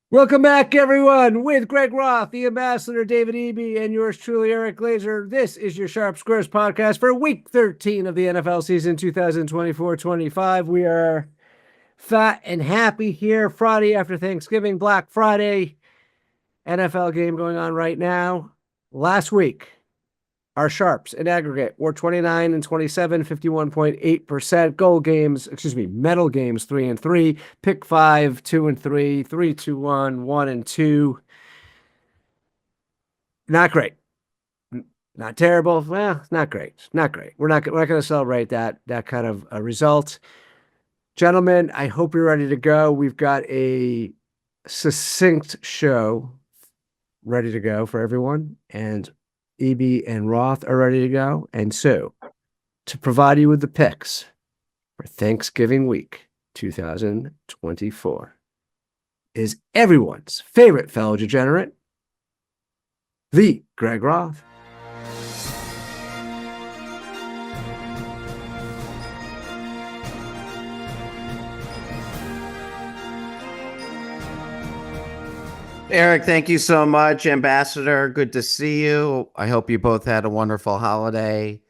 Welcome back, everyone, with Greg Roth, the ambassador, David Eby, and yours truly, Eric Glazer. This is your Sharp Squares podcast for week 13 of the NFL season 2024-25. We are fat and happy here. Friday after Thanksgiving, Black Friday, NFL game going on right now. Last week, our Sharps in aggregate were 29 and 27, 51.8%. Gold games, medal games 3 and 3, pick 5, 2 and 3, 3, 2, 1, 1 and 2. Not great. Not terrible. Well, not great. Not great. We're not going to celebrate that kind of a result. Gentlemen, I hope you're ready to go. We've got a succinct show ready to go for everyone, and Eby and Roth are ready to go. And so, to provide you with the picks for Thanksgiving week 2024 is everyone's favorite fellow degenerate, the Greg Roth. Eric, thank you so much, Ambassador. Good to see you. I hope you both had a wonderful holiday.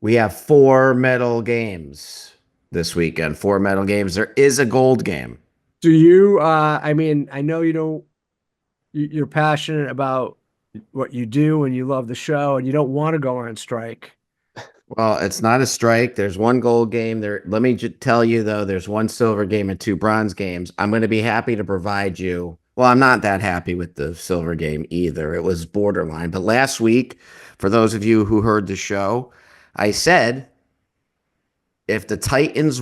We have 4 medal games this weekend. 4 medal games. There is a gold game. Do you, I know you're passionate about what you do and you love the show and you don't want to go on strike. Well, it's not a strike. There's 1 gold game there. Let me just tell you, though, there's 1 silver game and 2 bronze games. I'm going to be happy to provide you. Well, I'm not that happy with the silver game either. It was borderline. But last week, for those of you who heard the show, I said if the Titans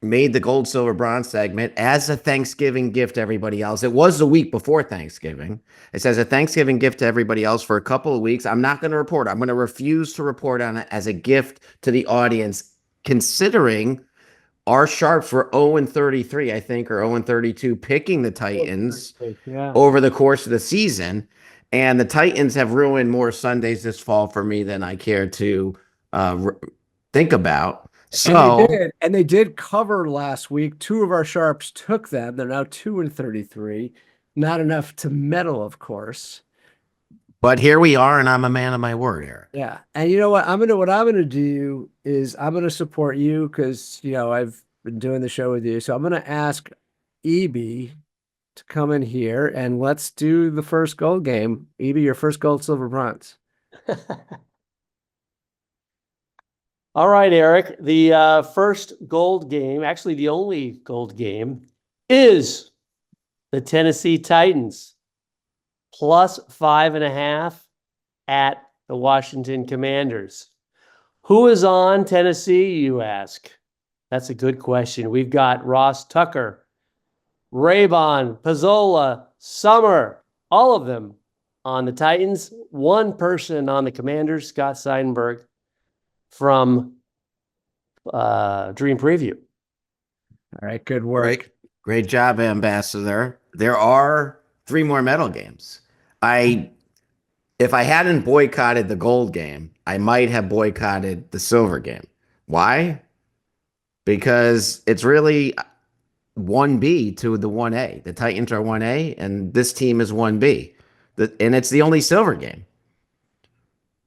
made the gold, silver, bronze segment as a Thanksgiving gift to everybody else. It was the week before Thanksgiving. It says a Thanksgiving gift to everybody else for a couple of weeks. I'm not going to report. I'm going to refuse to report on it as a gift to the audience, considering our sharps were 0 and 33, I think, or 0 and 32, picking the Titans over the course of the season. And the Titans have ruined more Sundays this fall for me than I care to think about. So, and they did cover last week. 2 of our sharps took them. They're now 2 and 33. Not enough to medal, of course. But here we are, and I'm a man of my word, Eric. Yeah. And you know what? What I'm gonna do is I'm gonna support you because I've been doing the show with you. So I'm gonna ask Eby to come in here and let's do the first gold game. Eby, your first gold, silver, bronze. All right, Eric. The first gold game, actually the only gold game, is the Tennessee Titans plus 5.5 at the Washington Commanders. Who is on Tennessee, you ask? That's a good question. We've got Ross Tucker, Raybon, Pizzola, Summer, all of them on the Titans. 1 person on the Commanders, Scott Seidenberg from Dream Preview. All right, good work. Great job, Ambassador. There are 3 more medal games. If I hadn't boycotted the gold game, I might have boycotted the silver game. Why? Because it's really 1B to the 1A. The Titans are 1A, and this team is 1B. And it's the only silver game.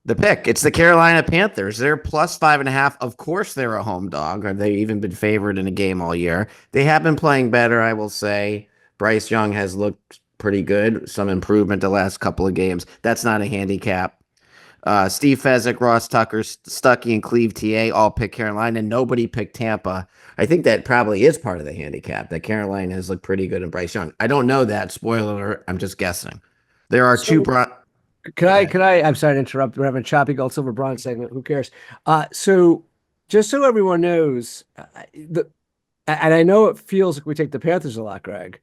The pick. It's the Carolina Panthers. They're plus 5.5. Of course, they're a home dog. Or they've even been favored in a game all year. They have been playing better, I will say. Bryce Young has looked pretty good. Some improvement the last couple of games. That's not a handicap. Steve Fezzik, Ross Tucker, Stuckey, and Cleve TA all picked Carolina, and nobody picked Tampa. I think that probably is part of the handicap, that Carolina has looked pretty good in Bryce Young. I don't know that. Spoiler alert. I'm just guessing. There are 2 Could I, I'm sorry to interrupt. We're having a choppy gold, silver, bronze segment. Who cares? So just so everyone knows, and I know it feels like we take the Panthers a lot, Greg.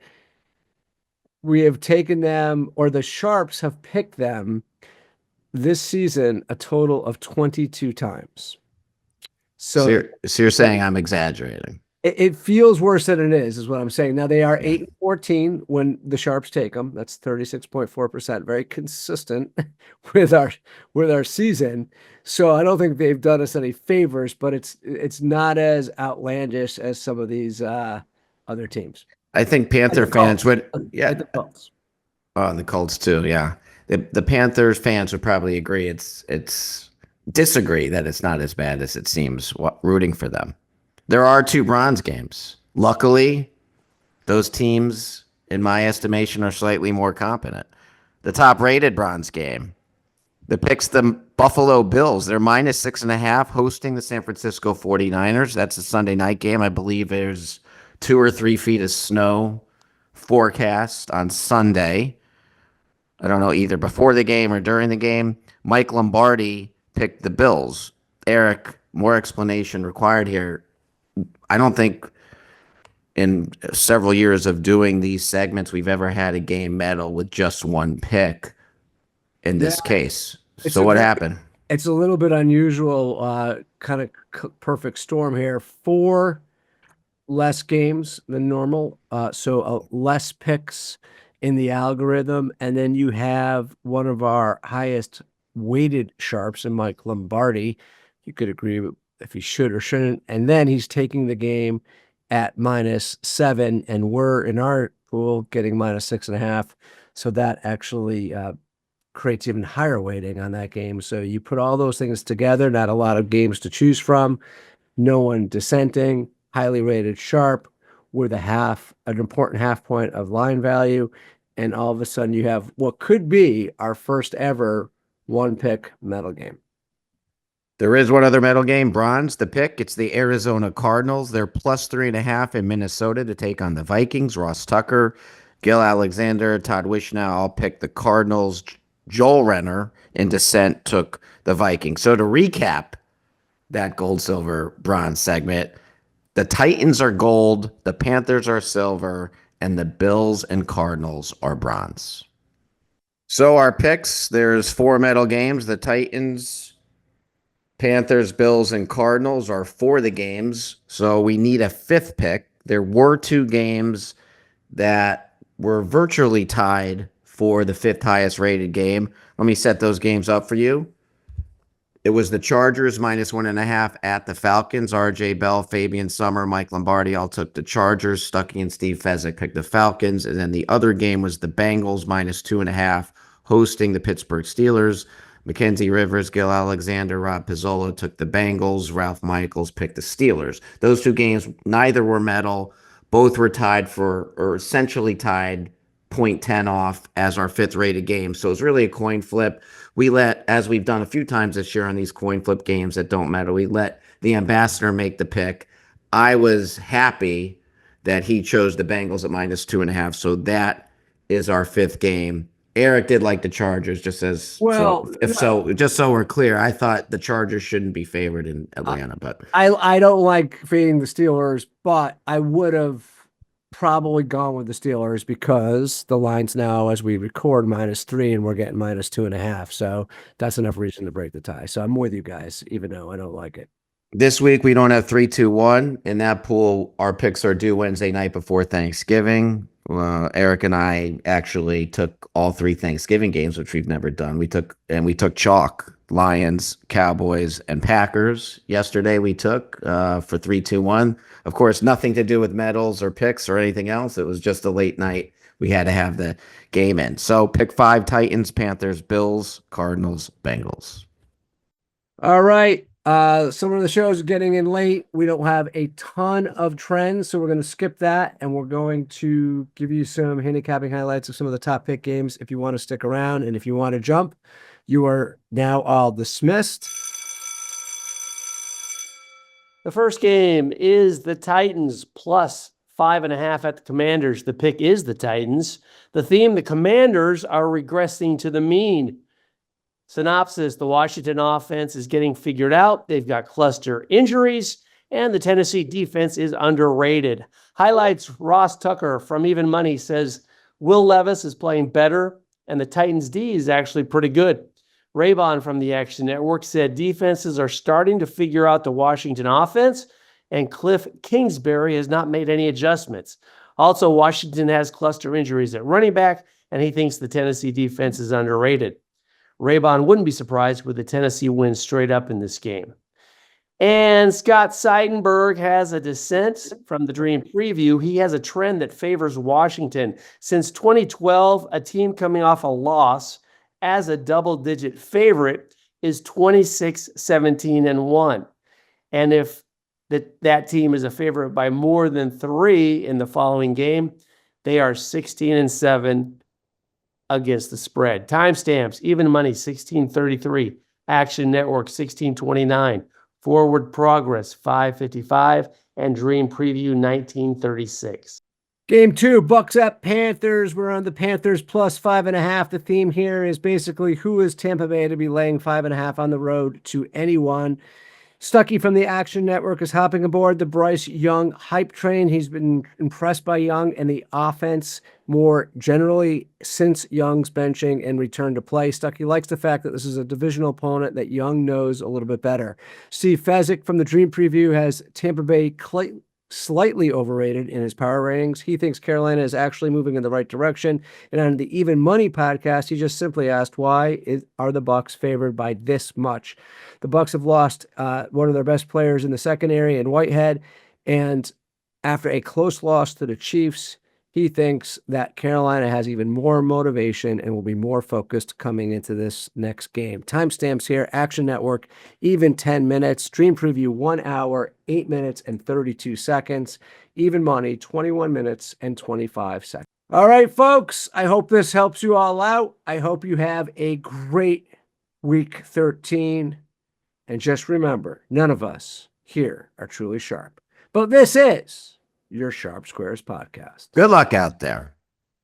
We have taken them, or the Sharps have picked them this season a total of 22 times. So you're saying I'm exaggerating. It feels worse than it is what I'm saying. Now they are 8 and 14 when the Sharps take them. That's 36.4%. Very consistent with our season. So I don't think they've done us any favors, but it's not as outlandish as some of these other teams. I think Panther the fans Colts. would, yeah. Like the Colts. Oh, and the Colts too. Yeah, the Panthers fans would probably agree. It's disagree that it's not as bad as it seems. Rooting for them. There are two bronze games. Luckily, those teams, in my estimation, are slightly more competent. The top-rated bronze game, the picks the Buffalo Bills. They're -6.5 hosting the San Francisco 49ers. That's a Sunday night game. I believe there's 2 or 3 feet of snow forecast on Sunday. I don't know, either before the game or during the game. Mike Lombardi picked the Bills. Eric, more explanation required here. I don't think in several years of doing these segments we've ever had a game medal with just one pick in this case. So what happened? It's a little bit unusual, kind of perfect storm here. 4 less games than normal, so less picks in the algorithm, and then you have one of our highest weighted sharps in Mike Lombardi. You could agree with if he should or shouldn't, and then he's taking the game at -7, and we're in our pool getting -6.5, so that actually creates even higher weighting on that game. So you put all those things together, not a lot of games to choose from, no one dissenting, highly rated sharp with an important half point of line value. And all of a sudden you have what could be our first ever one pick medal game. There is one other medal game, bronze, the pick. It's the Arizona Cardinals. They're +3.5 in Minnesota to take on the Vikings. Ross Tucker, Gil Alexander, Todd Wishnow all picked the Cardinals. Joel Renner in dissent took the Vikings. So to recap that gold, silver, bronze segment, the Titans are gold, the Panthers are silver, and the Bills and Cardinals are bronze. So our picks, there's 4 medal games. The Titans, Panthers, Bills, and Cardinals are for the games. So we need a 5th pick. There were 2 games that were virtually tied for the 5th highest rated game. Let me set those games up for you. It was the Chargers -1.5 at the Falcons. RJ Bell, Fabian Summer, Mike Lombardi all took the Chargers. Stuckey and Steve Fezzik picked the Falcons. And then the other game was the Bengals -2.5 hosting the Pittsburgh Steelers. Mackenzie Rivers, Gil Alexander, Rob Pizzola took the Bengals. Ralph Michaels picked the Steelers. Those 2 games, neither were medal. Both were tied for, or essentially tied, 0.10 off as our 5th rated game. So it's really a coin flip. We let, as we've done a few times this year on these coin flip games that don't matter, we let the ambassador make the pick. I was happy that he chose the Bengals at -2.5. So that is our 5th game. Eric did like the Chargers, just as just so we're clear. I thought the Chargers shouldn't be favored in Atlanta, but I don't like fading the Steelers, but I would have probably gone with the Steelers because the line's now, as we record, -3 and we're getting -2.5. So that's enough reason to break the tie. So I'm with you guys, even though I don't like it. This week we don't have 3, 2, 1. In that pool, our picks are due Wednesday night before Thanksgiving. Eric and I actually took all 3 Thanksgiving games, which we've never done. We took chalk. Lions, Cowboys, and Packers. Yesterday we took for 3, 2, 1. Of course, nothing to do with medals or picks or anything else. It was just a late night. We had to have the game in. So pick 5, Titans, Panthers, Bills, Cardinals, Bengals. All right. Some of the shows are getting in late. We don't have a ton of trends, so we're going to skip that, and we're going to give you some handicapping highlights of some of the top pick games if you want to stick around. And if you want to jump, you are now all dismissed. The first game is the Titans +5.5 at the Commanders. The pick is the Titans. The theme, the Commanders are regressing to the mean. Synopsis, the Washington offense is getting figured out. They've got cluster injuries, and the Tennessee defense is underrated. Highlights, Ross Tucker from Even Money says Will Levis is playing better, and the Titans D is actually pretty good. Raybon from the Action Network said defenses are starting to figure out the Washington offense, and Cliff Kingsbury has not made any adjustments. Also, Washington has cluster injuries at running back, and he thinks the Tennessee defense is underrated. Raybon wouldn't be surprised with the Tennessee win straight up in this game. And Scott Seidenberg has a dissent from the Dream Preview. He has a trend that favors Washington. Since 2012, a team coming off a loss as a double-digit favorite is 26-17-1. And if that team is a favorite by more than 3 in the following game, they are 16-7 against the spread. Timestamps, even money 1633, Action Network 1629, Forward Progress 555, and Dream Preview 1936. Game 2, Bucks at Panthers. We're on the Panthers plus 5.5. The theme here is basically who is Tampa Bay to be laying 5.5 on the road to anyone. Stuckey from the Action Network is hopping aboard the Bryce Young hype train. He's been impressed by Young and the offense more generally since Young's benching and return to play. Stuckey likes the fact that this is a divisional opponent that Young knows a little bit better. Steve Fezzik from the Dream Preview has Tampa Bay slightly overrated in his power ratings. He thinks Carolina is actually moving in the right direction. And on the Even Money podcast, he just simply asked, why are the Bucks favored by this much? The Bucks have lost one of their best players in the secondary in Whitehead. And after a close loss to the Chiefs, he thinks that Carolina has even more motivation and will be more focused coming into this next game. Timestamps here, Action Network, even 10 minutes. Dream Preview, 1 hour, 8 minutes, and 32 seconds. Even Money, 21 minutes and 25 seconds. All right, folks, I hope this helps you all out. I hope you have a great week 13. And just remember, none of us here are truly sharp. But this is your Sharp Squares podcast. Good luck out there.